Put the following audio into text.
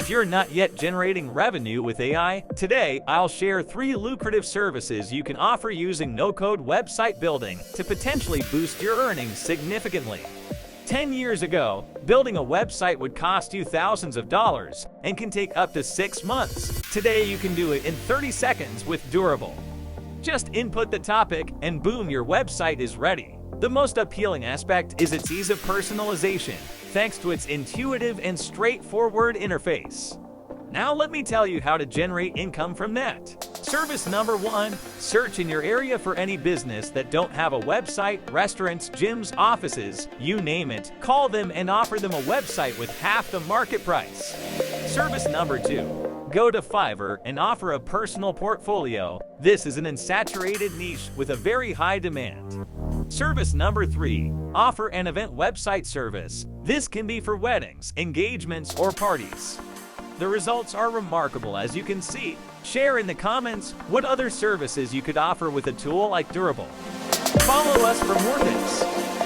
If you're not yet generating revenue with AI, today I'll share 3 lucrative services you can offer using no-code website building to potentially boost your earnings significantly. 10 years ago, building a website would cost you thousands of dollars and can take up to 6 months. Today you can do it in 30 seconds with Durable. Just input the topic and boom, your website is ready. The most appealing aspect is its ease of personalization, thanks to its intuitive and straightforward interface. Now let me tell you how to generate income from that. Service number 1, search in your area for any business that don't have a website, restaurants, gyms, offices, you name it. Call them and offer them a website with half the market price. Service number 2, go to Fiverr and offer a personal portfolio. This is an unsaturated niche with a very high demand. Service number 3, offer an event website service. This can be for weddings, engagements, or parties. The results are remarkable, as you can see. Share in the comments what other services you could offer with a tool like Durable. Follow us for more tips.